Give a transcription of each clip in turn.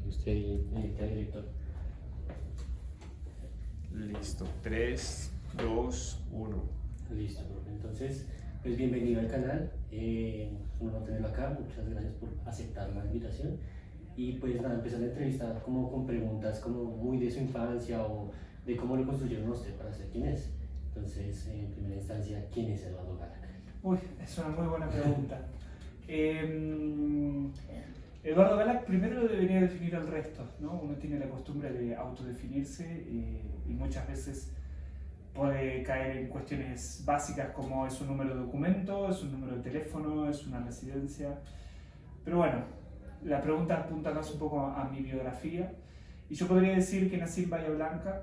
Usted edita, director. Listo, 3, 2, 1. Listo, profe. Entonces, pues bienvenido al canal. Un honor tenerlo acá. Muchas gracias por aceptar la invitación. Y pues nada, empezar la entrevista como con preguntas como muy de su infancia o de cómo lo construyeron a usted para ser quien es. Entonces, en primera instancia, ¿quién es Eduardo Galac? Uy, es una muy buena pregunta. Eduardo Galac primero lo debería definir al resto, ¿no? Uno tiene la costumbre de autodefinirse y muchas veces puede caer en cuestiones básicas como es un número de documento, es un número de teléfono, es una residencia. Pero bueno, la pregunta apunta más un poco a mi biografía y yo podría decir que nací en Bahía Blanca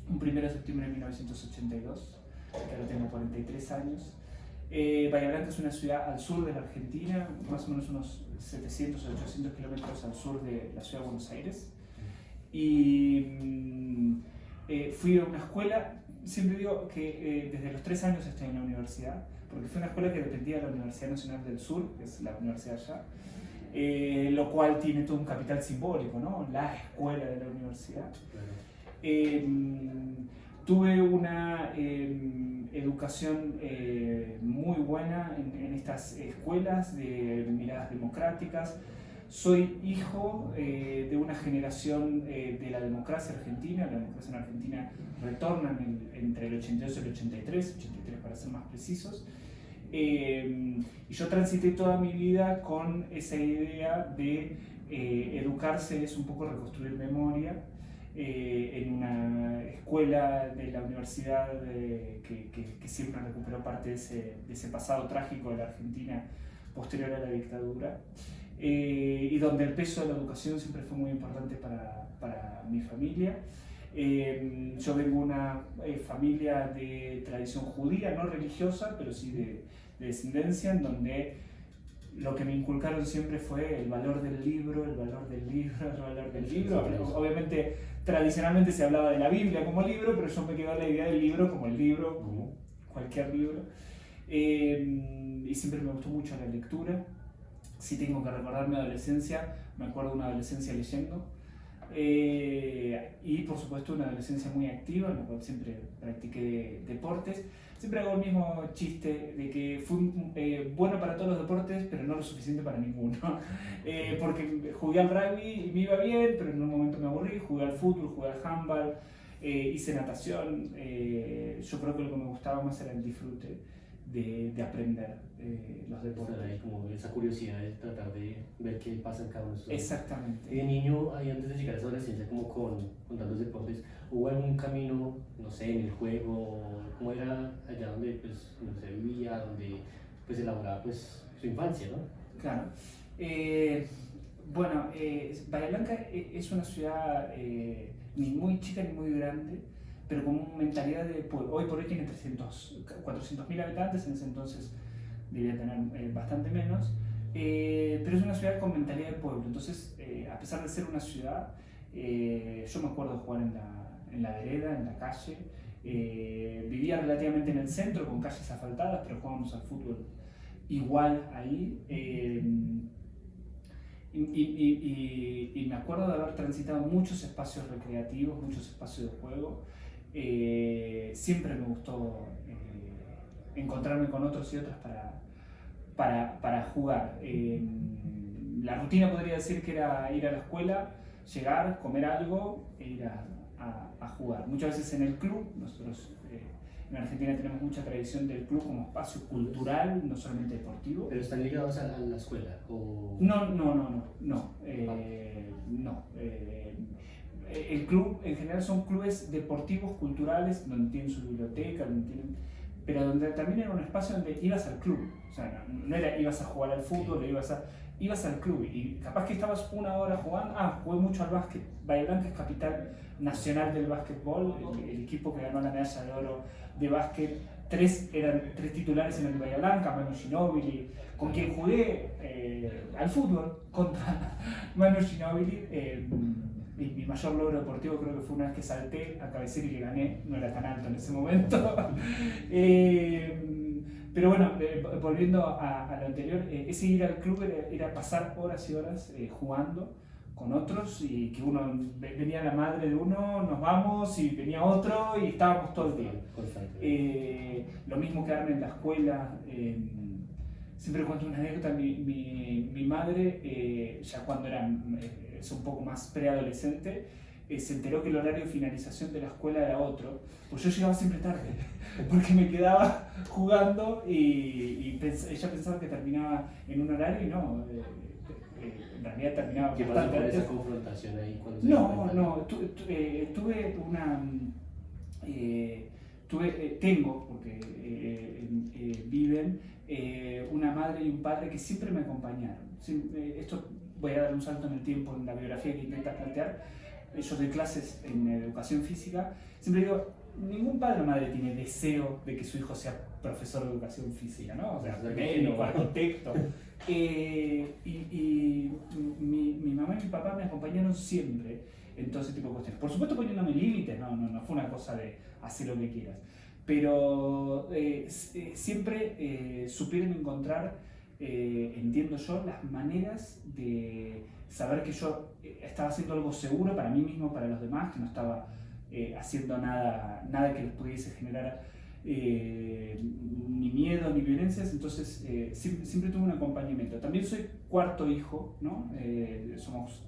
un 1 de septiembre de 1982, que ahora tengo 43 años. Bahía Blanca es una ciudad al sur de la Argentina, más o menos unos 700 o 800 kilómetros al sur de la ciudad de Buenos Aires. Y fui a una escuela, siempre digo que desde los 3 años estoy en la universidad, porque fue una escuela que dependía de la Universidad Nacional del Sur, que es la universidad allá, lo cual tiene todo un capital simbólico, ¿no? La escuela de la universidad. Tuve una educación muy buena en estas escuelas de miradas democráticas. Soy hijo de una generación de la democracia argentina. La democracia en Argentina retorna entre el 82 y el 83 para ser más precisos. Y yo transité toda mi vida con esa idea de educarse es un poco reconstruir memoria. En una escuela de la universidad que siempre recuperó parte de ese pasado trágico de la Argentina posterior a la dictadura, y donde el peso de la educación siempre fue muy importante para mi familia. Yo vengo de una familia de tradición judía, no religiosa, pero sí de descendencia, en donde lo que me inculcaron siempre fue el valor del libro, el valor del libro, el valor del libro. Obviamente, tradicionalmente se hablaba de la Biblia como libro, pero yo me quedé la idea del libro como el libro, como cualquier libro. Y siempre me gustó mucho la lectura. Si tengo que recordar mi adolescencia, me acuerdo de una adolescencia leyendo. Y por supuesto una adolescencia muy activa, en la cual siempre practiqué deportes. Siempre hago el mismo chiste de que fui bueno para todos los deportes, pero no lo suficiente para ninguno. Porque jugué al rugby y me iba bien, pero en un momento me aburrí, jugué al fútbol, jugué al handball, hice natación. Yo creo que lo que me gustaba más era el disfrute de aprender los deportes. Hay como esa curiosidad de tratar de ver qué pasa en cada uno de esos. Exactamente. Y de niño, ahí antes de llegar a esa adolescencia, como con tantos deportes, ¿hubo algún camino, no sé, en el juego? ¿Cómo era allá donde pues, se vivía, donde pues elaboraba pues, su infancia, ¿no? Claro. Bueno, Bahía Blanca es una ciudad ni muy chica ni muy grande, pero con mentalidad de pueblo. Hoy por hoy tiene 400.000 habitantes, en ese entonces debía tener bastante menos, pero es una ciudad con mentalidad de pueblo. Entonces, a pesar de ser una ciudad, yo me acuerdo de jugar en la vereda, en la calle. Vivía relativamente en el centro, con calles asfaltadas, pero jugábamos al fútbol igual ahí. Y me acuerdo de haber transitado muchos espacios recreativos, muchos espacios de juego. Siempre me gustó encontrarme con otros y otras para jugar. La rutina podría decir que era ir a la escuela, llegar, comer algo e ir a jugar. Muchas veces en el club, nosotros en Argentina tenemos mucha tradición del club como espacio cultural, no solamente deportivo. ¿Pero están ligados a la escuela? ¿O? No. El club en general son clubes deportivos, culturales, donde tienen su biblioteca, pero donde también era un espacio donde ibas al club. O sea, no era ibas a jugar al fútbol, ibas al club y capaz que estabas una hora jugando. Jugué mucho al básquet. Bahía Blanca es capital nacional del básquetbol, el equipo que ganó la medalla de oro de básquet. Eran 3 titulares en el Bahía Blanca, Manu Ginóbili, con quien jugué al fútbol contra Manu Ginóbili. Mi mayor logro deportivo creo que fue una vez que salté a cabecera y le gané, no era tan alto en ese momento. Pero bueno, volviendo a lo anterior, ese ir al club era pasar horas y horas jugando con otros y que venía la madre de uno, nos vamos y venía otro y estábamos todo el día. Lo mismo quedarme en la escuela. Siempre cuento una anécdota, mi madre, ya cuando era es un poco más preadolescente, se enteró que el horario de finalización de la escuela era otro, pues yo llegaba siempre tarde, porque me quedaba jugando y ella pensaba que terminaba en un horario y no, en realidad terminaba ¿Qué pasó con esa confrontación ahí? Cuando tuve una... tengo, porque viven, una madre y un padre que siempre me acompañaron. Esto voy a dar un salto en el tiempo en la biografía que intenta plantear. Yo doy clases en educación física. Siempre digo, ningún padre o madre tiene deseo de que su hijo sea profesor de educación física, ¿no? O sea, médico, arquitecto. Y mi mamá y mi papá me acompañaron siempre en todo ese tipo de cuestiones. Por supuesto poniéndome límites, no fue una cosa de hacer lo que quieras. Pero siempre supieron encontrar, entiendo yo, las maneras de saber que yo estaba haciendo algo seguro para mí mismo, para los demás, que no estaba haciendo nada que les pudiese generar ni miedo ni violencias. Entonces siempre tuve un acompañamiento. También soy cuarto hijo, ¿no? Somos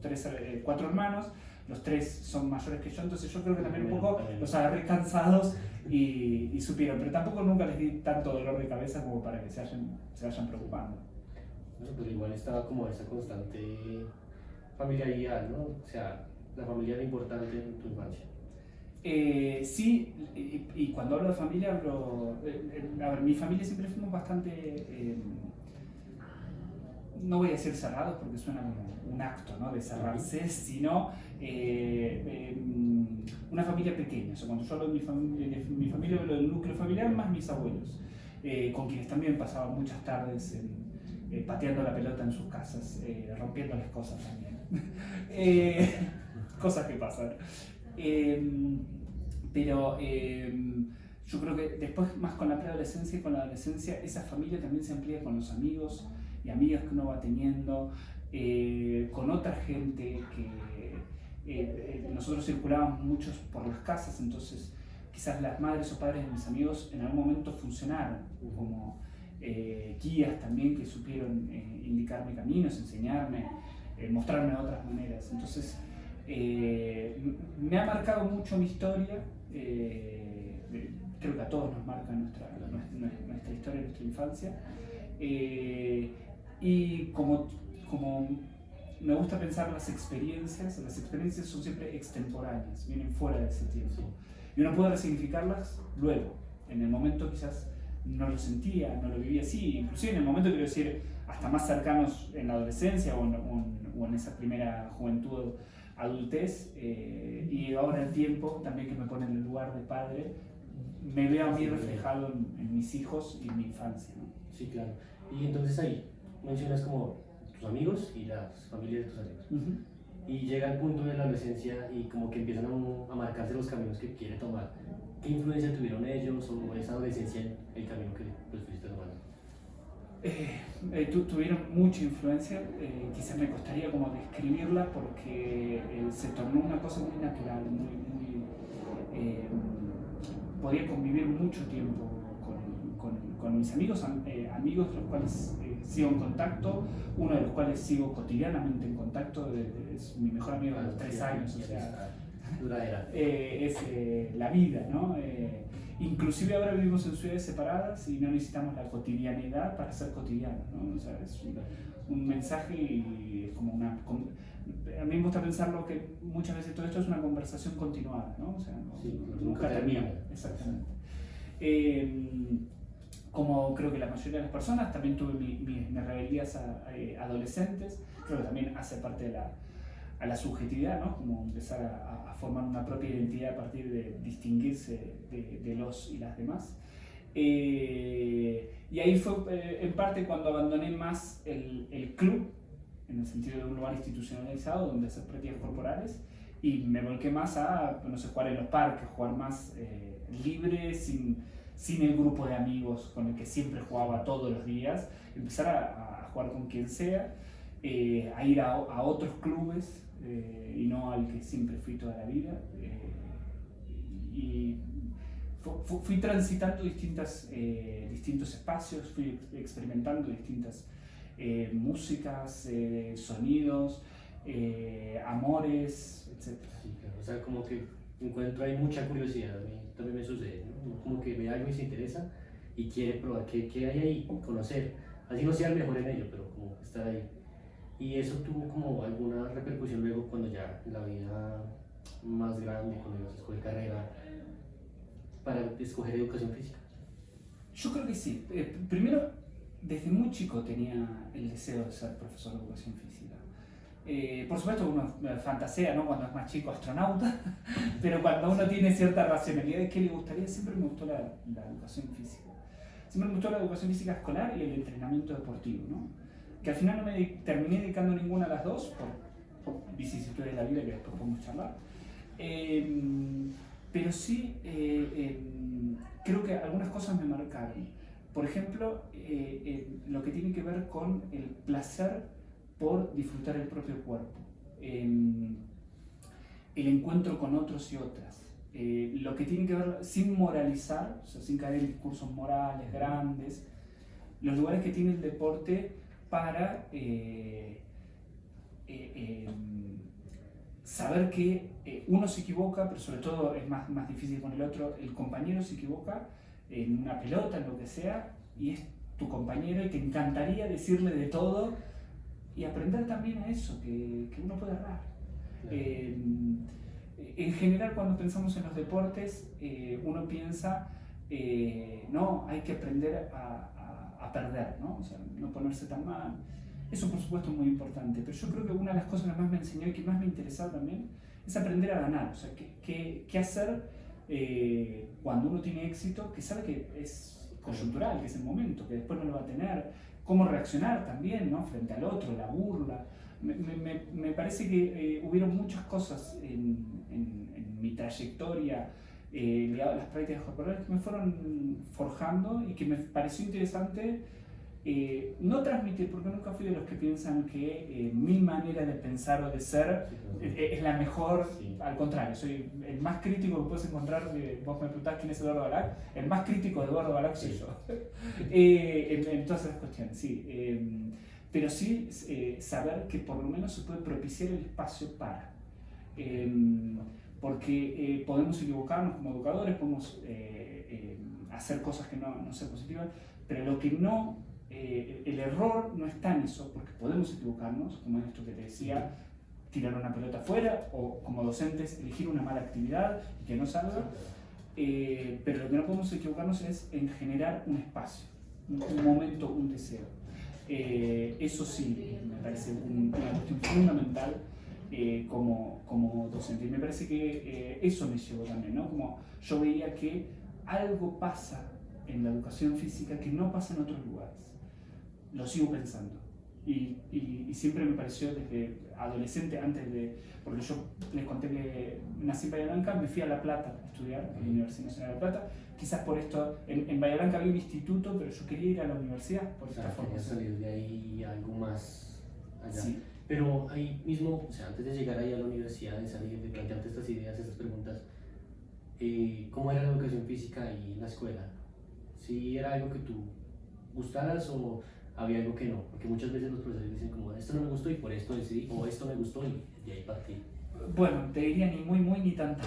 4 hermanos, los 3 son mayores que yo, entonces yo creo que también un poco los agarré cansados y supieron, pero tampoco nunca les di tanto dolor de cabeza como para que se vayan preocupando. Bueno, pero igual estaba como esa constante familiaridad, ¿no? O sea, la familia era importante en tu infancia. Sí, y cuando hablo de familia, hablo... a ver, mi familia siempre fuimos bastante... no voy a decir cerrados porque suena como un acto, ¿no? De cerrarse, sino una familia pequeña. O sea, cuando yo hablo de mi familia, hablo del núcleo familiar más mis abuelos, con quienes también pasaba muchas tardes pateando la pelota en sus casas, rompiéndoles cosas también. Cosas que pasan. Pero yo creo que después, más con la preadolescencia y con la adolescencia, esa familia también se amplía con los amigos y amigas que uno va teniendo, con otra gente que nosotros circulábamos muchos por las casas, entonces quizás las madres o padres de mis amigos en algún momento funcionaron como guías también que supieron indicarme caminos, enseñarme, mostrarme otras maneras. Entonces me ha marcado mucho mi historia, creo que a todos nos marca nuestra historia, nuestra infancia, y como me gusta pensar las experiencias son siempre extemporáneas, vienen fuera de ese tiempo, y uno puede resignificarlas luego. En el momento quizás no lo sentía, no lo vivía así, inclusive en el momento, quiero decir, hasta más cercanos en la adolescencia o en esa primera juventud, adultez, y ahora el tiempo también que me pone en el lugar de padre, me veo a mí reflejado en mis hijos y en mi infancia, ¿no? Sí, claro. Y entonces ahí mencionas como tus amigos y las familias de tus amigos. Y llega el punto de la adolescencia y como que empiezan a marcarse los caminos que quiere tomar. ¿Qué influencia tuvieron ellos o esa adolescencia en el camino que pues, fuiste tomando? Tuvieron mucha influencia, quizás me costaría como describirla porque se tornó una cosa muy natural, podía convivir mucho tiempo con mis amigos, amigos los cuales sigo en contacto, uno de los cuales sigo cotidianamente en contacto, es mi mejor amigo de los 3 años, o sea, es la vida, ¿no? Inclusive ahora vivimos en ciudades separadas y no necesitamos la cotidianidad para ser cotidianos, ¿no? O sea, es un mensaje y es como una... A mí me gusta pensarlo que muchas veces todo esto es una conversación continuada, ¿no? O sea, nunca termina. Exactamente. Como creo que la mayoría de las personas, también tuve mis rebeldías adolescentes, creo que también hace parte de la subjetividad, ¿no? Como empezar a formar una propia identidad a partir de distinguirse de los y las demás. Y ahí fue en parte cuando abandoné más el club, en el sentido de un lugar institucionalizado donde hacer prácticas corporales, y me volqué más a, no sé, jugar en los parques, jugar más libre, sin el grupo de amigos con el que siempre jugaba todos los días, empezar a jugar con quien sea, a ir a otros clubes y no al que siempre fui toda la vida. Y fui transitando distintos espacios, fui experimentando distintas músicas, sonidos, amores, etc. Sí, claro. O sea, como que encuentro ahí mucha curiosidad, a mí también me sucede, ¿no? Uno como que ve algo y se interesa y quiere probar qué hay ahí, conocer, así no sea el mejor en ello, pero como estar ahí. ¿Y eso tuvo como alguna repercusión luego cuando ya en la vida más grande, cuando ibas a escoger carrera, para escoger educación física? Yo creo que sí. Primero, desde muy chico tenía el deseo de ser profesor de educación física. Por supuesto uno fantasea, ¿no? Cuando es más chico, astronauta, pero cuando uno tiene cierta racionalidad de qué le gustaría, siempre me gustó la educación física. Siempre me gustó la educación física escolar y el entrenamiento deportivo, ¿no? Que al final no me terminé dedicando ninguna de las dos, por vicisitudes de la vida que después podemos charlar. Pero sí, creo que algunas cosas me marcaron. Por ejemplo, lo que tiene que ver con el placer por disfrutar el propio cuerpo, el encuentro con otros y otras, lo que tiene que ver sin moralizar, o sea, sin caer en discursos morales grandes, los lugares que tiene el deporte para saber que uno se equivoca, pero sobre todo es más difícil con el otro, el compañero se equivoca en una pelota, en lo que sea, y es tu compañero y te encantaría decirle de todo y aprender también a eso, que uno puede errar. En general, cuando pensamos en los deportes, uno piensa, no, hay que aprender a perder, ¿no? O sea, no ponerse tan mal. Eso, por supuesto, es muy importante, pero yo creo que una de las cosas que más me enseñó y que más me interesaba también es aprender a ganar. O sea, qué hacer cuando uno tiene éxito, que sabe que es coyuntural, que es el momento, que después no lo va a tener. Cómo reaccionar también, ¿no? Frente al otro, la burla. Me parece que hubieron muchas cosas en mi trayectoria ligado a las prácticas corporales que me fueron forjando y que me pareció interesante no transmitir, porque nunca fui de los que piensan que mi manera de pensar o de ser es la mejor. Sí. Al contrario, soy el más crítico que puedes encontrar. Vos me preguntás quién es Eduardo Balac, el más crítico de Eduardo Balac soy yo. En todas esas cuestiones, sí. Pero sí saber que por lo menos se puede propiciar el espacio para. Porque podemos equivocarnos como educadores, podemos hacer cosas que no sean positivas, pero lo que no, el error no está en eso, porque podemos equivocarnos, como en esto que te decía, tirar una pelota afuera, o como docentes elegir una mala actividad y que no salga, pero lo que no podemos equivocarnos es en generar un espacio, un momento, un deseo. Eso sí, me parece una cuestión fundamental como docente. Y me parece que eso me llevó también, ¿no? Como yo veía que algo pasa en la educación física que no pasa en otros lugares. Lo sigo pensando. Y siempre me pareció desde adolescente, porque yo les conté que nací en Bahía Blanca, me fui a La Plata a estudiar en la Universidad Nacional de La Plata. Quizás por esto, en Bahía Blanca había un instituto, pero yo quería ir a la universidad por esta forma. Quería salir de ahí algo más allá. Sí. Pero ahí mismo, o sea, antes de llegar ahí a la universidad, de salir, de plantearte estas ideas, estas preguntas, ¿cómo era la educación física ahí en la escuela? ¿Sí era algo que tú gustaras o había algo que no? Porque muchas veces los profesores dicen como, esto no me gustó y por esto decidí, o esto me gustó y de ahí partí. Bueno, te diría ni muy, muy, ni tanto.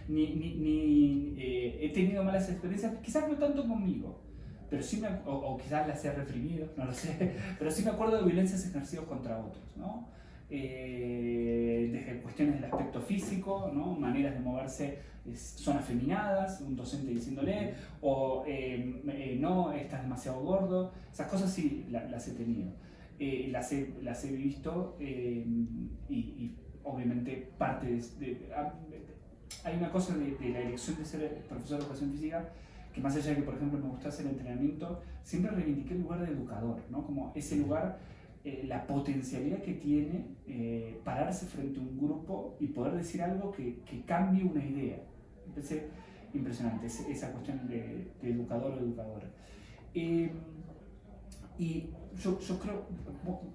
He tenido malas experiencias, quizás no tanto conmigo, pero sí o quizás las he reprimido, no lo sé, pero sí me acuerdo de violencias ejercidas contra otros, ¿no? Desde cuestiones del aspecto físico, ¿no? Maneras de moverse son afeminadas, un docente diciéndole, o no, estás demasiado gordo. Esas cosas sí las he tenido, las he visto y obviamente parte hay una cosa de la elección de ser profesor de educación física que, más allá de que, por ejemplo, me gustase el entrenamiento, siempre reivindiqué el lugar de educador, ¿no? Como ese lugar, la potencialidad que tiene pararse frente a un grupo y poder decir algo que cambie una idea. Me parece impresionante esa cuestión de educador o educadora. Y yo creo,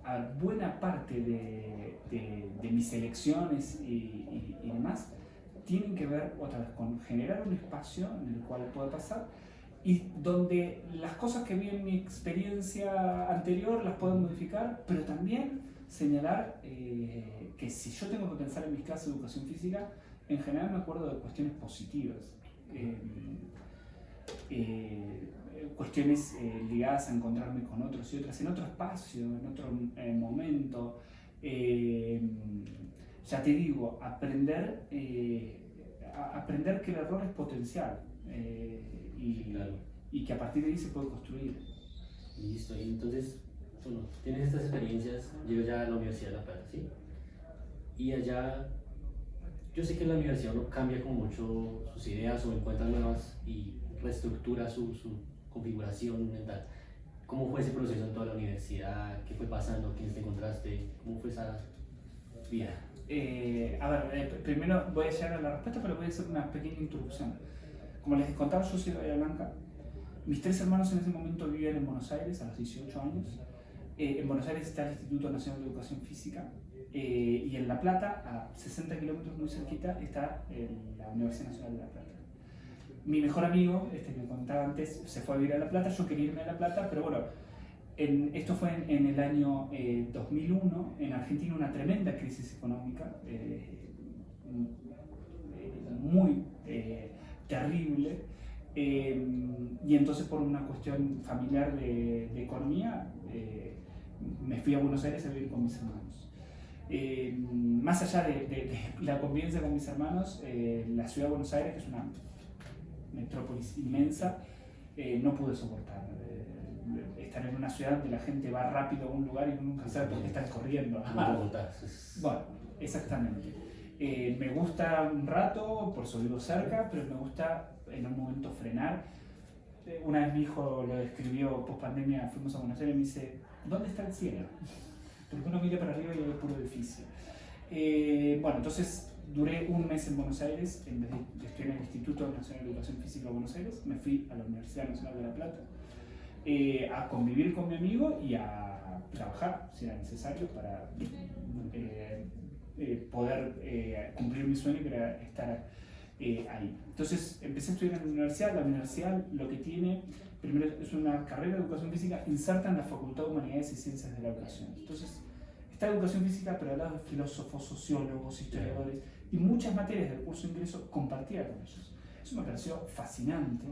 a buena parte de mis elecciones y demás tienen que ver otra vez con generar un espacio en el cual pueda pasar y donde las cosas que vi en mi experiencia anterior las puedo modificar, pero también señalar que si yo tengo que pensar en mis clases de educación física, en general me acuerdo de cuestiones positivas. Cuestiones ligadas a encontrarme con otros y otras en otro espacio, en otro momento. Ya te digo, aprender que el error es potencial Claro. y que a partir de ahí se puede construir. Listo, y entonces, bueno, tienes estas experiencias, llegas ya a la Universidad de La Plata, ¿sí? Y allá, yo sé que en la universidad uno cambia como mucho sus ideas o encuentra nuevas y reestructura su configuración mental. ¿Cómo fue ese proceso en toda la universidad? ¿Qué fue pasando? ¿Quiénes te encontraste? ¿Cómo fue esa vida? Primero voy a llegar a la respuesta, pero voy a hacer una pequeña introducción. Como les contaba, yo soy de Bahía Blanca. Mis 3 hermanos en ese momento vivían en Buenos Aires a los 18 años. En Buenos Aires está el Instituto Nacional de Educación Física y en La Plata, a 60 kilómetros muy cerquita, está la Universidad Nacional de La Plata. Mi mejor amigo, que contaba antes, se fue a vivir a La Plata. Yo quería irme a La Plata, pero bueno, esto fue en el año 2001. En Argentina una tremenda crisis económica, muy terrible, y entonces por una cuestión familiar de economía me fui a Buenos Aires a vivir con mis hermanos. Más allá de la convivencia con mis hermanos, la ciudad de Buenos Aires, que es una metrópolis inmensa, no pude soportar estar en una ciudad donde la gente va rápido a un lugar y nunca sabe por qué están corriendo. Bueno, exactamente. Me gusta un rato, por eso vivo cerca, pero me gusta en un momento frenar. Una vez mi hijo lo describió post pandemia, fuimos a Buenos Aires y me dice: ¿dónde está el cielo? Porque uno mira para arriba y ve puro edificio. Bueno, entonces duré un mes en Buenos Aires. En vez de estudiar en el Instituto Nacional de Educación Física de Buenos Aires, me fui a la Universidad Nacional de La Plata a convivir con mi amigo y a trabajar, si era necesario, para poder cumplir mi sueño, que era estar ahí. Entonces empecé a estudiar en la universidad. La universidad lo que tiene, primero, es una carrera de educación física inserta en la Facultad de Humanidades y Ciencias de la Educación. Entonces está educación física, pero al lado de filósofos, sociólogos, historiadores y muchas materias del curso de ingreso compartía con ellos. Eso me pareció fascinante.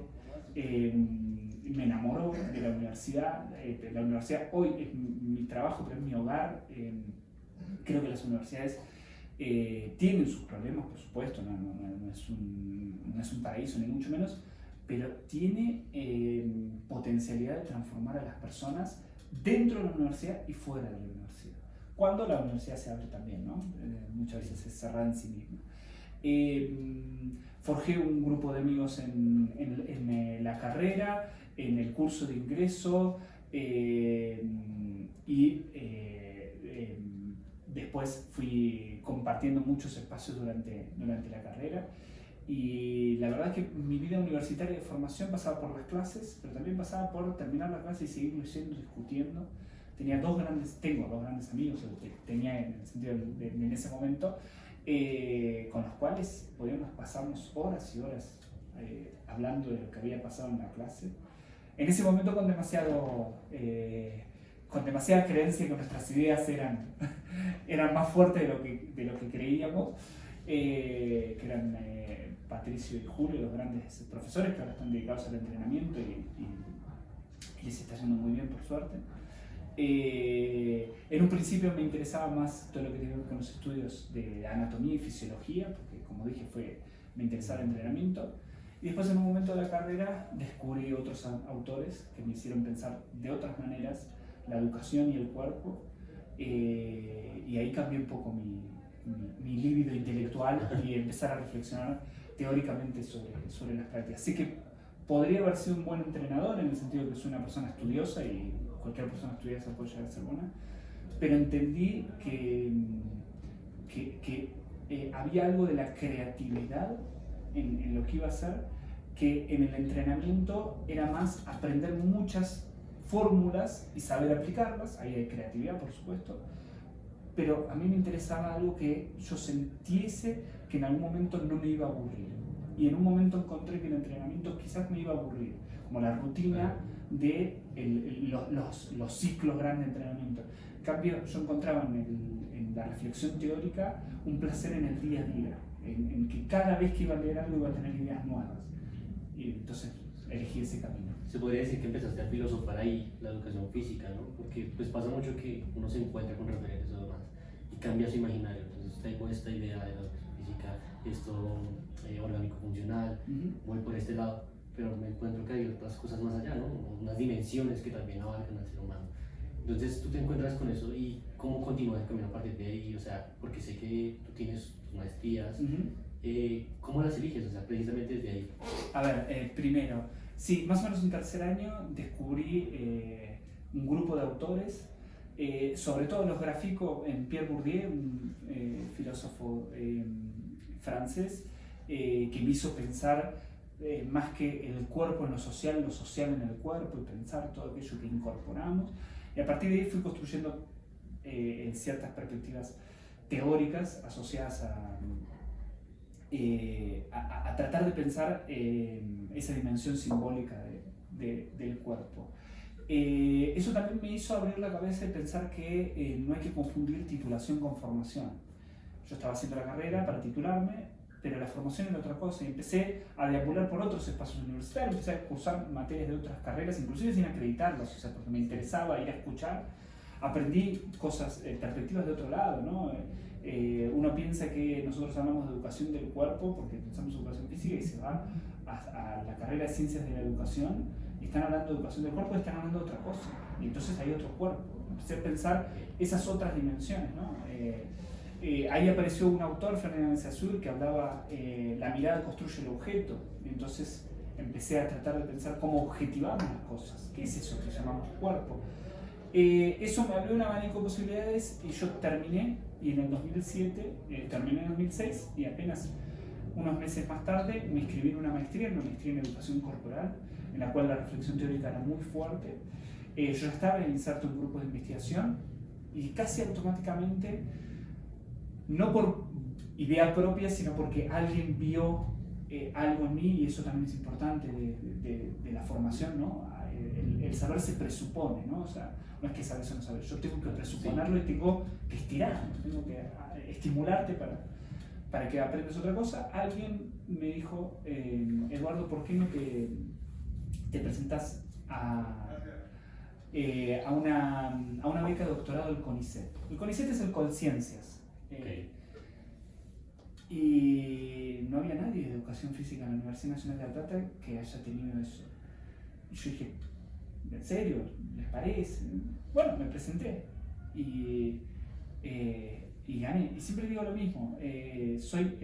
Me enamoró de la universidad. La universidad hoy es mi trabajo, pero es mi hogar. Creo que las universidades tienen sus problemas, por supuesto, no es un paraíso ni mucho menos, pero tiene potencialidad de transformar a las personas dentro de la universidad y fuera de la universidad. Cuando la universidad se abre también, ¿no? Muchas veces es cerrada en sí misma. Forjé un grupo de amigos en la carrera, en el curso de ingreso, y después fui compartiendo muchos espacios durante la carrera. Y la verdad es que mi vida universitaria de formación pasaba por las clases, pero también pasaba por terminar la clase y seguir leyendo, discutiendo. Tengo dos grandes amigos, tenía en el sentido en ese momento, con los cuales podíamos pasarnos horas y horas hablando de lo que había pasado en la clase. En ese momento con demasiada creencia que nuestras ideas eran más fuertes de lo que creíamos, que eran Patricio y Julio, los grandes profesores que ahora están dedicados al entrenamiento y les está yendo muy bien, por suerte. En un principio me interesaba más todo lo que tiene que ver con los estudios de anatomía y fisiología, porque como dije me interesaba el entrenamiento. Y después en un momento de la carrera descubrí otros autores que me hicieron pensar de otras maneras la educación y el cuerpo, y ahí cambié un poco mi líbido intelectual y empezar a reflexionar teóricamente sobre las prácticas. Así que podría haber sido un buen entrenador en el sentido de que soy una persona estudiosa y cualquier persona estudiosa puede llegar a ser buena, pero entendí que había algo de la creatividad en lo que iba a hacer, que en el entrenamiento era más aprender muchas fórmulas y saber aplicarlas. Ahí hay creatividad, por supuesto. Pero a mí me interesaba algo que yo sintiese que en algún momento no me iba a aburrir. Y en un momento encontré que el entrenamiento quizás me iba a aburrir, como la rutina de los ciclos grandes de entrenamiento. En cambio, yo encontraba en la reflexión teórica un placer en el día a día, en que cada vez que iba a leer algo iba a tener ideas nuevas. Y entonces elegí ese camino. Se podría decir que empezaste a filosofar ahí la educación física, ¿no? Porque pues pasa mucho que uno se encuentra con referentes o demás y cambia su imaginario. Entonces tengo esta idea de la educación física, esto orgánico funcional, voy por este lado, pero me encuentro que hay otras cosas más allá, ¿no? Unas dimensiones que también abarcan al ser humano. Entonces tú te encuentras con eso y cómo continúas el camino a partir de ahí, o sea, porque sé que tú tienes tus maestrías, ¿cómo las eliges? O sea, precisamente desde ahí. A ver, primero, sí, más o menos en tercer año descubrí un grupo de autores, sobre todo los gráficos en Pierre Bourdieu, un filósofo francés, que me hizo pensar más que el cuerpo en lo social en el cuerpo, y pensar todo aquello que incorporamos. Y a partir de ahí fui construyendo ciertas perspectivas teóricas asociadas a tratar de pensar esa dimensión simbólica del cuerpo. Eso también me hizo abrir la cabeza y pensar que no hay que confundir titulación con formación. Yo estaba haciendo la carrera para titularme, pero la formación era otra cosa, y empecé a deambular por otros espacios universitarios, empecé a cursar materias de otras carreras, inclusive sin acreditarlas, o sea, porque me interesaba ir a escuchar. Aprendí cosas, perspectivas de otro lado, ¿no? Uno piensa que nosotros hablamos de educación del cuerpo porque pensamos en educación física, y se va a la carrera de ciencias de la educación y están hablando de educación del cuerpo y están hablando de otra cosa, y entonces hay otro cuerpo. Empecé a pensar esas otras dimensiones, ¿no? Ahí apareció un autor, Ferdinand de Saussure, que hablaba la mirada construye el objeto. Entonces empecé a tratar de pensar cómo objetivamos las cosas. ¿Qué es eso que llamamos cuerpo? Eso me abrió un abanico de posibilidades y yo terminé, y en el 2007, terminé en el 2006, y apenas unos meses más tarde me inscribí en una maestría en educación corporal, en la cual la reflexión teórica era muy fuerte. Yo ya estaba inserto en grupos de investigación y casi automáticamente, no por idea propia, sino porque alguien vio algo en mí, y eso también es importante de la formación, ¿no? El saber se presupone, ¿no? O sea, no es que sabes o no sabes, yo tengo que presuponerlo, y tengo que estirar, tengo que estimularte para que aprendas otra cosa. Alguien me dijo, Eduardo, ¿por qué no te presentas a una beca de doctorado del CONICET? El CONICET es el Colciencias. Y no había nadie de educación física en la Universidad Nacional de La Plata que haya tenido eso. Y yo dije, ¿en serio? ¿Les parece? Bueno, me presenté y gané. Y siempre digo lo mismo, soy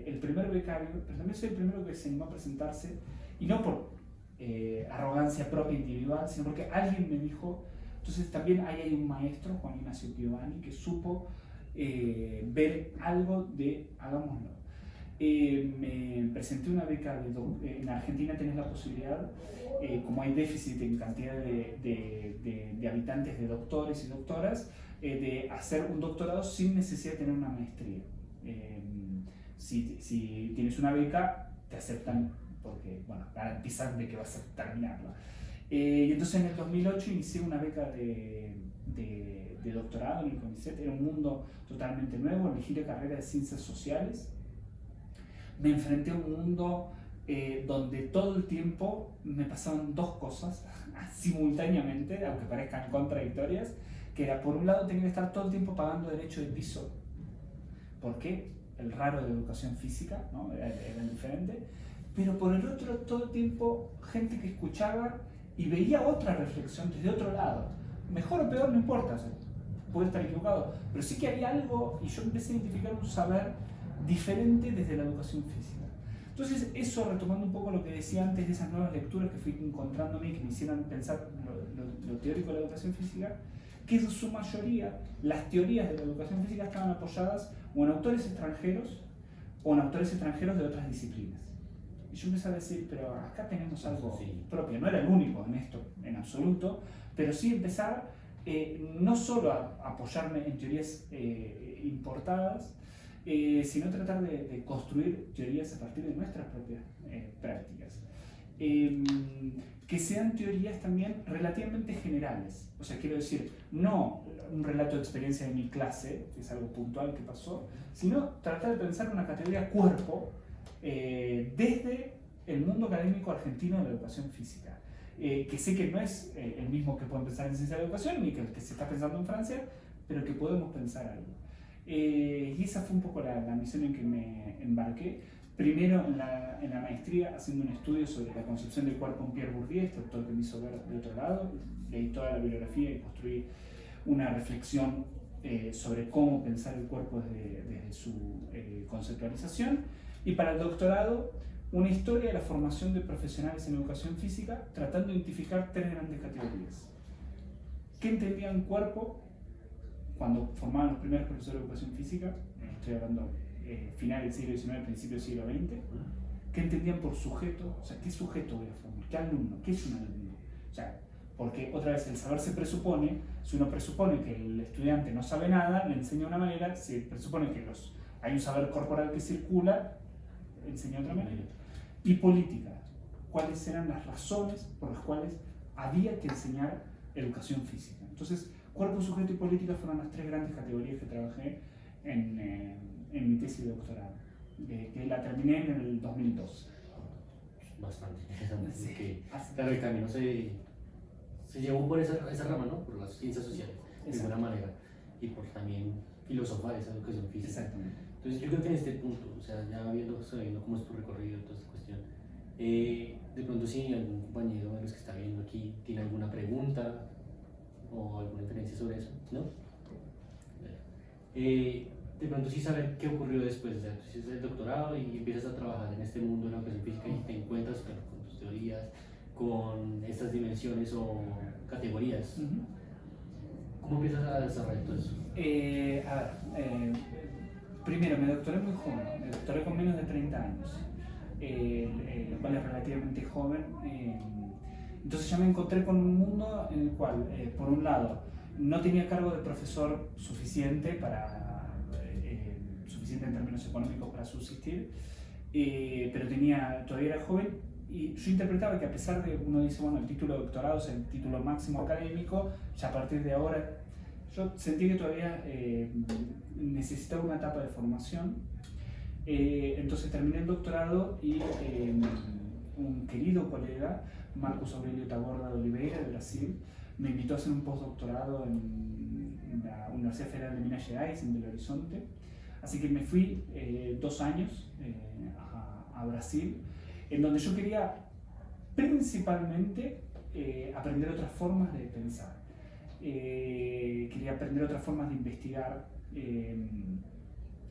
el primer becario, pero también soy el primero que se animó a presentarse, y no por arrogancia propia individual, sino porque alguien me dijo. Entonces también ahí hay un maestro, Juan Ignacio Piovani, que supo ver algo de hagámoslo. Me presenté una beca en Argentina. Tenés la posibilidad, como hay déficit en cantidad de habitantes, de doctores y doctoras, de hacer un doctorado sin necesidad de tener una maestría. Si tienes una beca, te aceptan porque, bueno, garantizan de que vas a terminarla. Y entonces en el 2008 inicié una beca de doctorado en el CONICET. Era un mundo totalmente nuevo, elegí la carrera de ciencias sociales. Me enfrenté a un mundo donde todo el tiempo me pasaban dos cosas simultáneamente, aunque parezcan contradictorias, que era, por un lado, tenía que estar todo el tiempo pagando derecho de piso, porque el raro de educación física, ¿no? era diferente, pero por el otro, todo el tiempo, gente que escuchaba y veía otra reflexión desde otro lado. Mejor o peor, no importa, o sea, puede estar equivocado, pero sí que había algo, y yo empecé a identificar un saber diferente desde la educación física. Entonces, eso, retomando un poco lo que decía antes de esas nuevas lecturas que fui encontrándome y que me hicieron pensar lo teórico de la educación física, que en su mayoría las teorías de la educación física estaban apoyadas o en autores extranjeros o en autores extranjeros de otras disciplinas. Y yo empecé a decir, pero acá tenemos algo propio. No era el único en esto, en absoluto, pero sí empezar no solo a apoyarme en teorías importadas, sino tratar de construir teorías a partir de nuestras propias prácticas. Que sean teorías también relativamente generales. O sea, quiero decir, no un relato de experiencia de mi clase, que es algo puntual que pasó, sino tratar de pensar una categoría cuerpo desde el mundo académico argentino de la educación física. Que sé que no es el mismo que pueden pensar en ciencia de la educación, ni que el que se está pensando en Francia, pero que podemos pensar algo. Y esa fue un poco la misión en que me embarqué. Primero en la maestría, haciendo un estudio sobre la concepción del cuerpo en Pierre Bourdieu, este autor que me hizo ver de otro lado. Leí toda la bibliografía y construí una reflexión sobre cómo pensar el cuerpo desde su conceptualización. Y para el doctorado, una historia de la formación de profesionales en educación física, tratando de identificar tres grandes categorías. ¿Qué entendían cuerpo cuando formaban los primeros profesores de educación física? Estoy hablando final del siglo XIX, principio del siglo XX. ¿Qué entendían por sujeto? O sea, ¿qué sujeto voy a formar? ¿Qué alumno? ¿Qué es un alumno? O sea, porque otra vez el saber se presupone, si uno presupone que el estudiante no sabe nada, le enseña de una manera, se presupone que hay un saber corporal que circula, enseña de otra manera. Y política, ¿cuáles eran las razones por las cuales había que enseñar educación física? Entonces, cuerpo, sujeto y política fueron las tres grandes categorías que trabajé en mi tesis de doctorado, que la terminé en el 2002. Bastante interesante, Sí. porque claro, el camino se llevó por esa rama, ¿no? Por las ciencias sociales, de alguna manera, y por también filosofar esa educación física. Exactamente. Entonces yo creo que en este punto, o sea, ya sabiendo cómo es tu recorrido, toda esta cuestión, de pronto si algún compañero de los que está viendo aquí tiene alguna pregunta o alguna inferencia sobre eso, ¿no? De pronto sí saber qué ocurrió después, o sea, tú hiciste el doctorado y empiezas a trabajar en este mundo de la educación física y te encuentras con tus teorías, con estas dimensiones o categorías. ¿Cómo empiezas a desarrollar todo eso? Primero, me doctoré muy joven, me doctoré con menos de 30 años, lo cual es relativamente joven. Entonces ya me encontré con un mundo en el cual, por un lado, no tenía cargo de profesor suficiente suficiente en términos económicos para subsistir, pero todavía era joven y yo interpretaba que a pesar de, uno dice, bueno, el título de doctorado es el título máximo académico, ya a partir de ahora, yo sentí que todavía necesitaba una etapa de formación. Entonces terminé el doctorado y un querido colega, Marcos Aurelio Taborda de Oliveira, de Brasil, me invitó a hacer un postdoctorado en la Universidad Federal de Minas Gerais, en Belo Horizonte. Así que me fui 2 años a Brasil, en donde yo quería principalmente aprender otras formas de pensar. Quería aprender otras formas de investigar.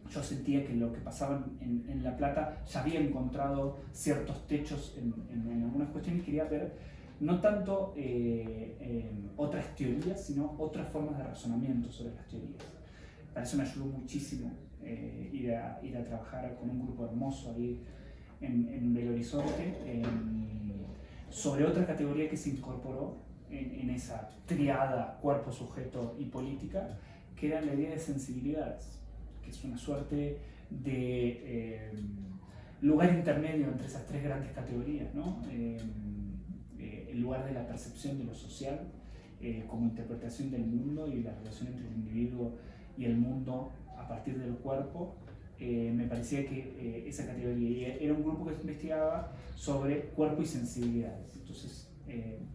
Yo sentía que lo que pasaba en La Plata ya había encontrado ciertos techos en algunas cuestiones y quería ver no tanto otras teorías, sino otras formas de razonamiento sobre las teorías. Para eso me ayudó muchísimo ir a trabajar con un grupo hermoso ahí en Belo Horizonte sobre otra categoría que se incorporó en esa triada cuerpo, sujeto y política, que era la idea de sensibilidades, que es una suerte de lugar intermedio entre esas tres grandes categorías, ¿no? El lugar de la percepción de lo social como interpretación del mundo y la relación entre el individuo y el mundo a partir del cuerpo. Me parecía que esa categoría era un grupo que investigaba sobre cuerpo y sensibilidades. Entonces,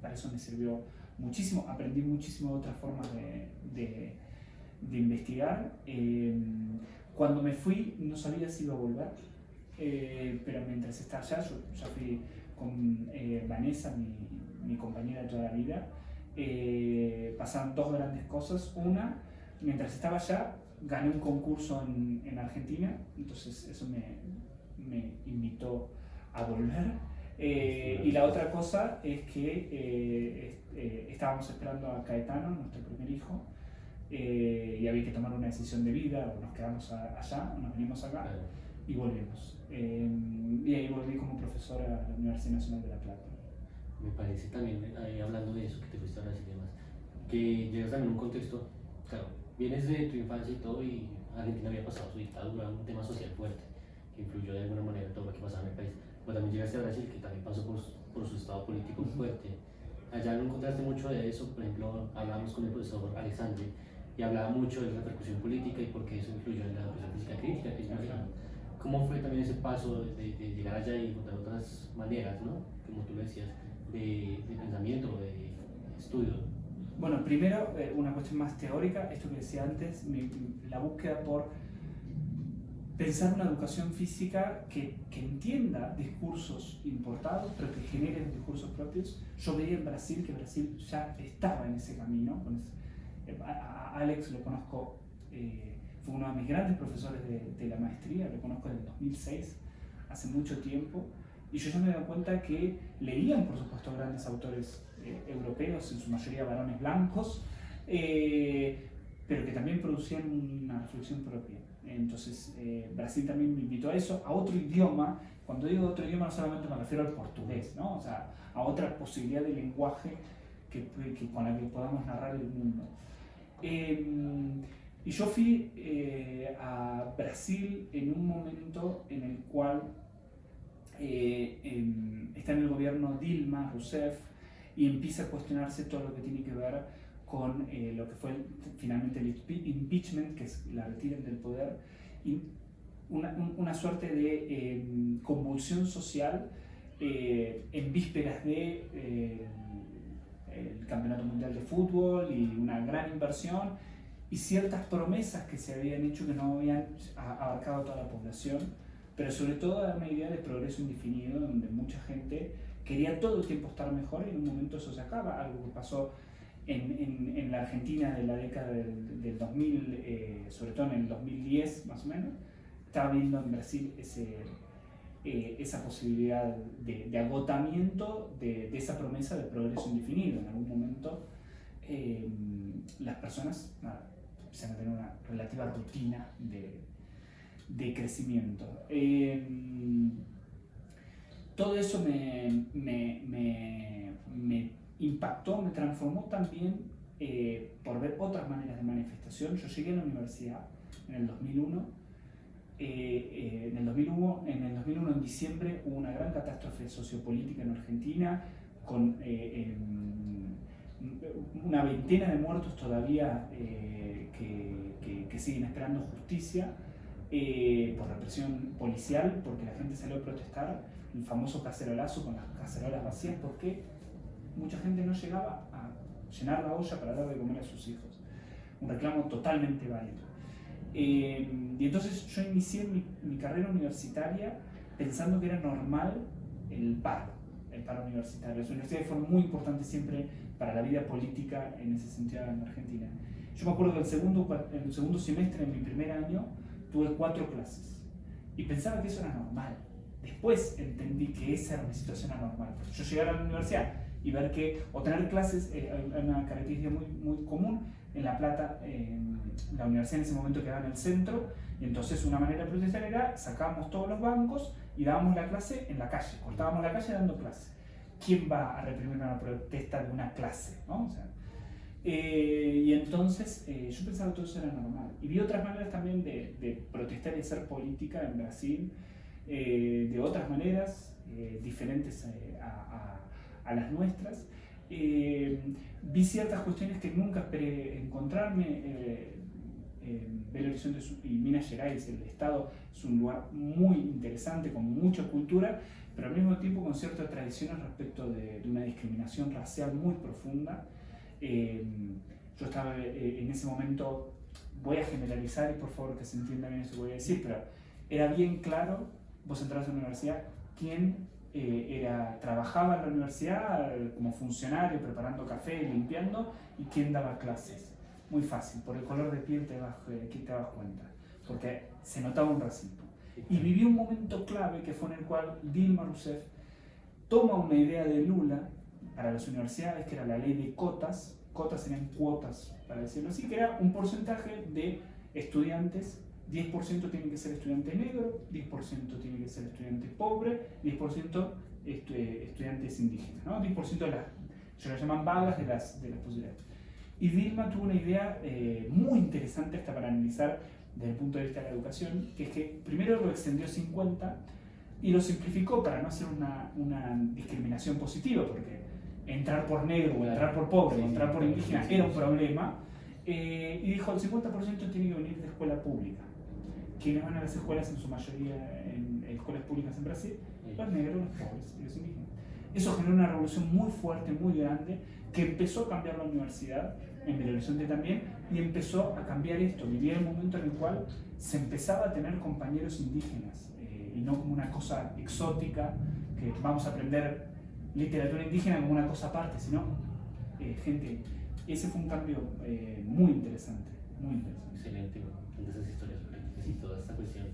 para eso me sirvió muchísimo. Aprendí muchísimo de otras formas de investigar. Cuando me fui, no sabía si iba a volver, pero mientras estaba allá, yo ya fui con Vanessa, mi compañera de toda la vida. Pasaron 2 grandes cosas. Una, mientras estaba allá, gané un concurso en Argentina, entonces eso me invitó a volver. Y la otra cosa es que estábamos esperando a Caetano, nuestro primer hijo, y había que tomar una decisión de vida, o nos quedamos allá, o nos venimos acá, y volvimos. Y ahí volví como profesor a la Universidad Nacional de La Plata. me parece también, hablando de eso, que te fuiste a Brasil y demás, que llegas también a un contexto, claro, vienes de tu infancia y todo, y Argentina había pasado su dictadura, un tema social fuerte, que influyó de alguna manera en todo lo que pasaba en el país. Pero también llegaste a Brasil, que también pasó por su estado político fuerte. Allá no encontraste mucho de eso, por ejemplo, hablábamos con el profesor Alexandre, y hablaba mucho de la repercusión política y por qué eso influyó en la educación física crítica, que es muy grande. ¿Cómo fue también ese paso de llegar allá y encontrar otras maneras, ¿no? Como tú lo decías, de pensamiento, de estudio? Bueno, primero, una cuestión más teórica, esto que decía antes, la búsqueda por pensar una educación física que entienda discursos importados, pero que generen discursos propios. Yo veía en Brasil que Brasil ya estaba en ese camino. A Alex lo conozco, fue uno de mis grandes profesores de la maestría, lo conozco desde el 2006, hace mucho tiempo, y yo ya me he dado cuenta que leían, por supuesto, grandes autores europeos, en su mayoría varones blancos, pero que también producían una reflexión propia. Entonces, Brasil también me invitó a eso, a otro idioma. Cuando digo otro idioma, no solamente me refiero al portugués, ¿no? O sea, a otra posibilidad de lenguaje con la que podamos narrar el mundo. Y yo fui a Brasil en un momento en el cual está en el gobierno Dilma Rousseff y empieza a cuestionarse todo lo que tiene que ver con lo que fue finalmente el impeachment, que es la retirada del poder, y una suerte de convulsión social en vísperas de el Campeonato Mundial de Fútbol y una gran inversión y ciertas promesas que se habían hecho que no habían abarcado a toda la población, pero sobre todo era una idea de progreso indefinido donde mucha gente quería todo el tiempo estar mejor y en un momento eso se acaba, algo que pasó en la Argentina de la década del 2000, sobre todo en el 2010 más o menos. Estaba viendo en Brasil esa posibilidad de agotamiento de esa promesa de progreso indefinido. En algún momento las personas empiezan a tener una relativa rutina de crecimiento. Todo eso me impactó, me transformó también por ver otras maneras de manifestación. Yo llegué a la universidad en el 2001. En el 2001, en diciembre, hubo una gran catástrofe sociopolítica en Argentina, con una veintena de muertos todavía que siguen esperando justicia por represión policial, porque la gente salió a protestar, el famoso cacerolazo con las cacerolas vacías, porque mucha gente no llegaba a llenar la olla para dar de comer a sus hijos. Un reclamo totalmente válido. Y entonces yo inicié mi carrera universitaria pensando que era normal el paro universitario. Las universidades fueron muy importantes siempre para la vida política en ese sentido en Argentina. Yo me acuerdo que en el segundo semestre, en mi primer año, tuve 4 clases y pensaba que eso era normal. Después entendí que esa era una situación anormal. Yo llegué a la universidad y ver que, o tener clases, una característica muy común en La Plata, la universidad en ese momento quedaba en el centro, y entonces una manera de protestar era sacábamos todos los bancos y dábamos la clase en la calle, cortábamos la calle dando clase. ¿Quién va a reprimir una protesta de una clase, ¿no? O sea, y entonces yo pensaba que todo eso era normal. Y vi otras maneras también de protestar y hacer política en Brasil, de otras maneras diferentes a las nuestras. Vi ciertas cuestiones que nunca esperé encontrarme. Belo Horizonte y Minas Gerais, el estado, es un lugar muy interesante, con mucha cultura, pero al mismo tiempo con ciertas tradiciones respecto de una discriminación racial muy profunda. Yo estaba en ese momento, voy a generalizar y por favor que se entienda bien esto que voy a decir, pero era bien claro, vos entrabas a la universidad, quién trabajaba en la universidad como funcionario, preparando café, limpiando, y quién daba clases. Muy fácil, por el color de piel te das cuenta, porque se notaba un racismo. Y viví un momento clave que fue en el cual Dilma Rousseff toma una idea de Lula para las universidades, que era la ley de cotas serían cuotas, para decirlo así, que era un porcentaje de estudiantes 10% tiene que ser estudiante negro, 10% tiene que ser estudiante pobre, 10% estudiantes indígenas, ¿no? 10% se lo llaman vagas de las posibilidades. Y Dilma tuvo una idea muy interesante hasta para analizar desde el punto de vista de la educación, que es que primero lo extendió a 50 y lo simplificó para no hacer una discriminación positiva, porque entrar por negro o entrar por pobre o entrar por indígena era un problema, y dijo el 50% tiene que venir de escuela pública. ¿Quiénes van a las escuelas en su mayoría en escuelas públicas en Brasil? Los negros, los pobres y los indígenas. Eso generó una revolución muy fuerte, muy grande, que empezó a cambiar la universidad, en Belo Horizonte también, y empezó a cambiar esto. Vivía el momento en el cual se empezaba a tener compañeros indígenas, y no como una cosa exótica, que vamos a aprender literatura indígena como una cosa aparte, sino gente. Ese fue un cambio muy interesante, muy interesante. Excelente, de esas historias políticas y toda esta cuestión.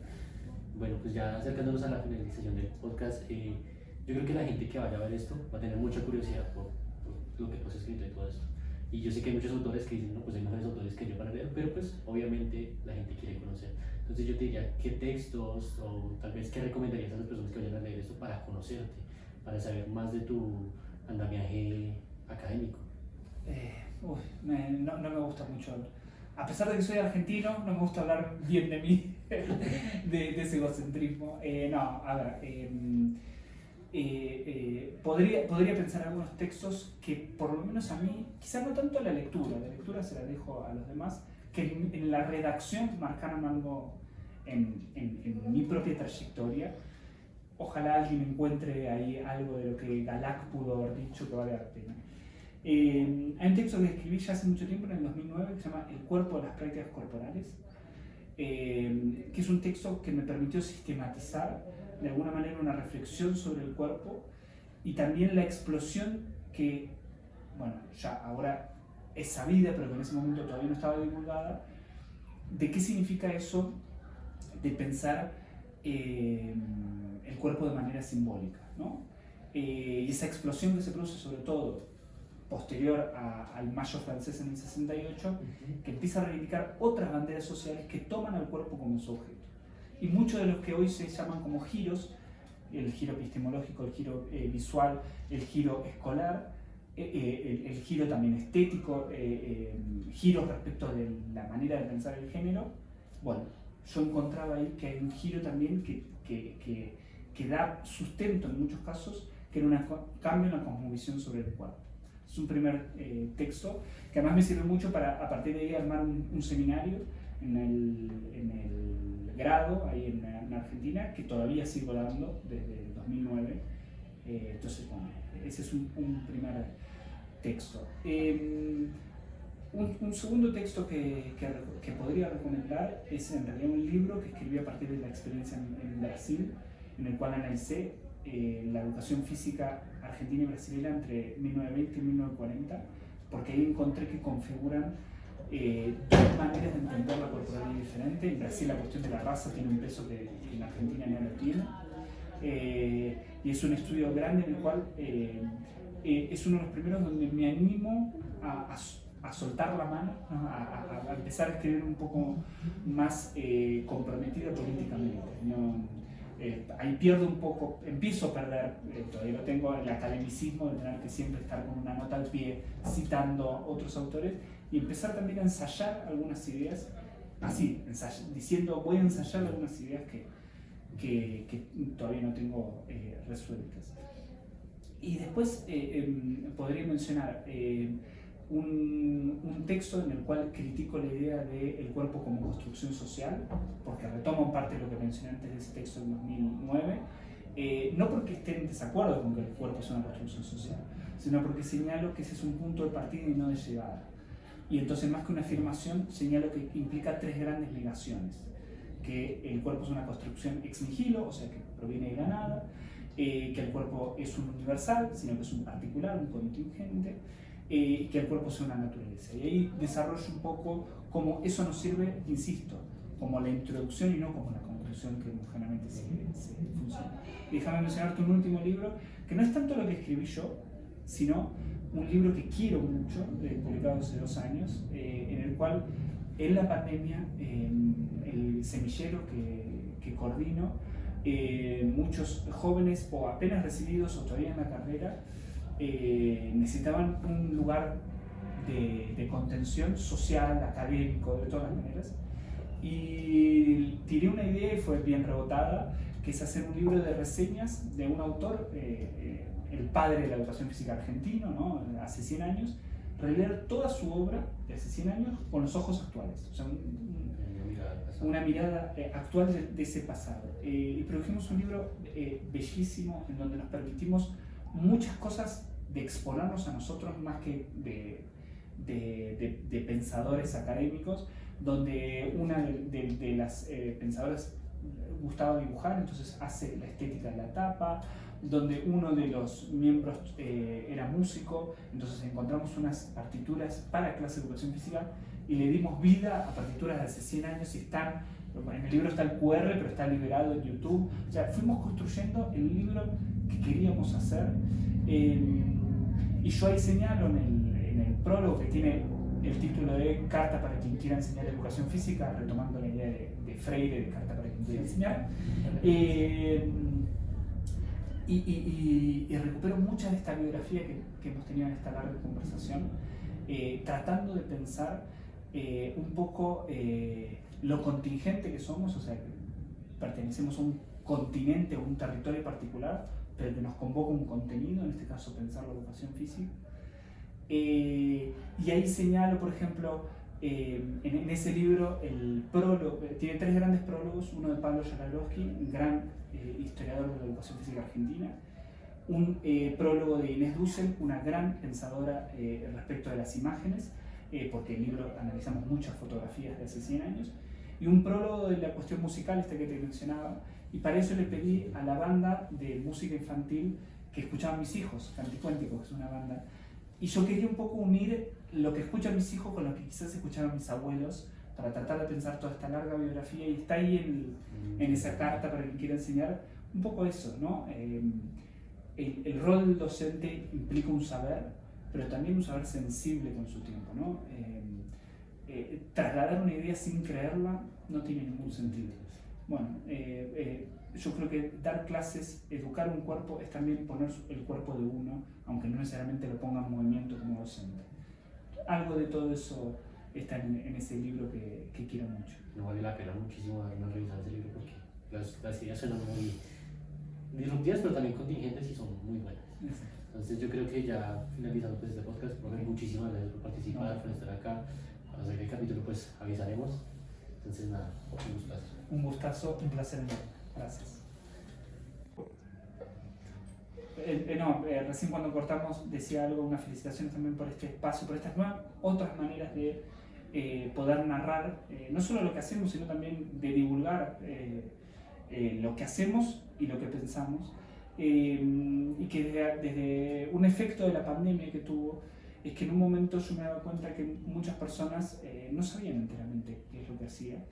Bueno, pues ya acercándonos a la finalización del podcast, yo creo que la gente que vaya a ver esto va a tener mucha curiosidad por lo que tú has escrito y todo esto. Y yo sé que hay muchos autores que dicen, no, pues hay mejores autores que yo para leer, pero pues obviamente la gente quiere conocer. Entonces yo te diría, ¿qué textos o tal vez qué recomendarías a las personas que vayan a leer esto para conocerte, para saber más de tu andamiaje académico? No me gusta mucho. A pesar de que soy argentino, no me gusta hablar bien de mí, de ese egocentrismo. Podría pensar algunos textos que por lo menos a mí, quizás no tanto la lectura se la dejo a los demás, que en la redacción marcaron algo en mi propia trayectoria. Ojalá alguien encuentre ahí algo de lo que Galac pudo haber dicho que vale la pena. Hay un texto que escribí ya hace mucho tiempo, en el 2009, que se llama El cuerpo de las prácticas corporales, que es un texto que me permitió sistematizar de alguna manera una reflexión sobre el cuerpo y también la explosión que, bueno, ya ahora es sabida, pero que en ese momento todavía no estaba divulgada, de qué significa eso de pensar el cuerpo de manera simbólica, ¿no? Y esa explosión que se produce sobre todo posterior al Mayo francés en el 68, que empieza a reivindicar otras banderas sociales que toman al cuerpo como su objeto. Y muchos de los que hoy se llaman como giros, el giro epistemológico, el giro visual, el giro escolar, el giro también estético, giros respecto de la manera de pensar el género, bueno, yo encontraba ahí que hay un giro también que da sustento en muchos casos, que era un cambio en la cosmovisión sobre el cuerpo. Es un primer texto que además me sirve mucho para a partir de ahí armar un seminario en el grado ahí en Argentina, que todavía sigo dando desde el 2009. Entonces, bueno, ese es un primer texto. Un segundo texto que podría recomendar es en realidad un libro que escribí a partir de la experiencia en Brasil, en el cual analicé la educación física argentina y brasileña entre 1920 y 1940, porque ahí encontré que configuran dos maneras de entender la corporalidad diferente. En Brasil la cuestión de la raza tiene un peso que en Argentina no lo tiene, y es un estudio grande en el cual es uno de los primeros donde me animo a soltar la mano, ¿no? a empezar a escribir un poco más comprometida políticamente, ¿no? Ahí pierdo un poco, empiezo a perder, todavía lo tengo, el academicismo de tener que siempre estar con una nota al pie citando a otros autores, y empezar también a ensayar algunas ideas, así, diciendo voy a ensayar algunas ideas que todavía no tengo resueltas. Y después podría mencionar un texto en el cual critico la idea del cuerpo como construcción social, porque retomo parte de lo que mencioné antes de ese texto del 2009, no porque esté en desacuerdo con que el cuerpo es una construcción social, sino porque señalo que ese es un punto de partida y no de llegada. Y entonces, más que una afirmación, señalo que implica tres grandes negaciones: que el cuerpo es una construcción ex nihilo, o sea que proviene de la nada, que el cuerpo es un universal, sino que es un particular, un contingente, que el cuerpo sea una naturaleza. Y ahí desarrollo un poco cómo eso nos sirve, insisto, como la introducción y no como la conclusión que generalmente se funciona. Y déjame mencionarte un último libro, que no es tanto lo que escribí yo, sino un libro que quiero mucho, publicado hace 2 años, en el cual en la pandemia, en el semillero que coordino, muchos jóvenes o apenas recibidos o todavía en la carrera necesitaban un lugar de contención social, académico, de todas maneras. Y tiré una idea y fue bien rebotada, que es hacer un libro de reseñas de un autor, el padre de la educación física argentino, ¿no? Hace 100 años, releer toda su obra de hace 100 años con los ojos actuales, o sea, una mirada actual de ese pasado. Y produjimos un libro bellísimo en donde nos permitimos muchas cosas de exponernos a nosotros más que de pensadores académicos, donde una de las pensadoras gustaba dibujar, entonces hace la estética de la tapa, donde uno de los miembros era músico, entonces encontramos unas partituras para clase de educación física y le dimos vida a partituras de hace 100 años y están, en el libro está el QR, pero está liberado en YouTube. O sea, fuimos construyendo el libro que queríamos hacer, y yo ahí señalo en el prólogo, que tiene el título de Carta para quien quiera enseñar educación física, retomando la idea de Freire, de Carta para quien quiera enseñar, y recupero mucha de esta biografía que hemos tenido en esta larga conversación, tratando de pensar un poco lo contingente que somos, o sea, que pertenecemos a un continente o un territorio particular, pero que nos convoca un contenido, en este caso pensar la educación física. Y ahí señalo, por ejemplo, en ese libro, el prólogo, tiene 3 grandes prólogos, uno de Pablo Yaralowski, un gran historiador de la educación física argentina, un prólogo de Inés Dussel, una gran pensadora respecto de las imágenes, porque en el libro analizamos muchas fotografías de hace 100 años, y un prólogo de la cuestión musical, que te mencionaba, y para eso le pedí a la banda de música infantil que escuchaban mis hijos, Canticuénticos, que es una banda, y yo quería un poco unir lo que escuchan mis hijos con lo que quizás escucharon mis abuelos, para tratar de pensar toda esta larga biografía, y está ahí en esa carta para quien quiera enseñar, un poco eso, ¿no? El rol del docente implica un saber, pero también un saber sensible con su tiempo, ¿no? Trasladar una idea sin creerla no tiene ningún sentido. Bueno, yo creo que dar clases, educar un cuerpo, es también poner el cuerpo de uno, aunque no necesariamente lo ponga en movimiento como docente. Algo de todo eso está en ese libro que quiero mucho. No vale la pena muchísimo dar una revisada a ese libro porque las ideas suenan muy disruptivas, pero también contingentes y son muy buenas. Entonces yo creo que ya finalizando pues este podcast, muchísimas gracias por participar, por estar acá. Para hacer el capítulo pues avisaremos. Entonces nada, un gustazo. Un gustazo, un placer enorme. Gracias. Recién cuando cortamos decía algo, unas felicitaciones también por este espacio, por estas otras maneras de poder narrar, no solo lo que hacemos, sino también de divulgar lo que hacemos y lo que pensamos, y que desde un efecto de la pandemia que tuvo, es que en un momento yo me daba cuenta que muchas personas no sabían enteramente qué es lo que hacía.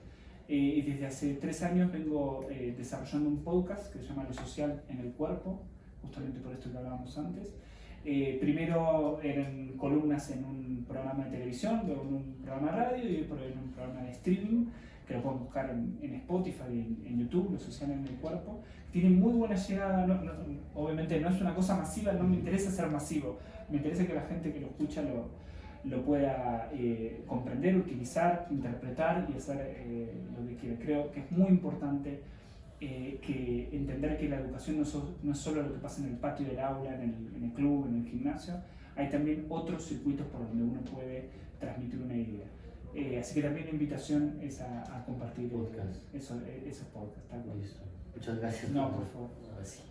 Y desde hace 3 años vengo desarrollando un podcast que se llama Lo Social en el Cuerpo, justamente por esto que hablábamos antes. Primero eran columnas en un programa de televisión, luego en un programa de radio y después en un programa de streaming, que lo pueden buscar en Spotify, en YouTube, Lo Social en el Cuerpo. Tiene muy buena llegada, obviamente no es una cosa masiva, no me interesa ser masivo, me interesa que la gente que lo escucha lo pueda comprender, utilizar, interpretar y hacer lo que quiera. Creo que es muy importante que entender que la educación no es solo lo que pasa en el patio del aula, en el club, en el gimnasio, hay también otros circuitos por donde uno puede transmitir una idea. Así que también la invitación es a compartir esos podcasts. Listo. Muchas gracias. No, por favor. Ahora sí.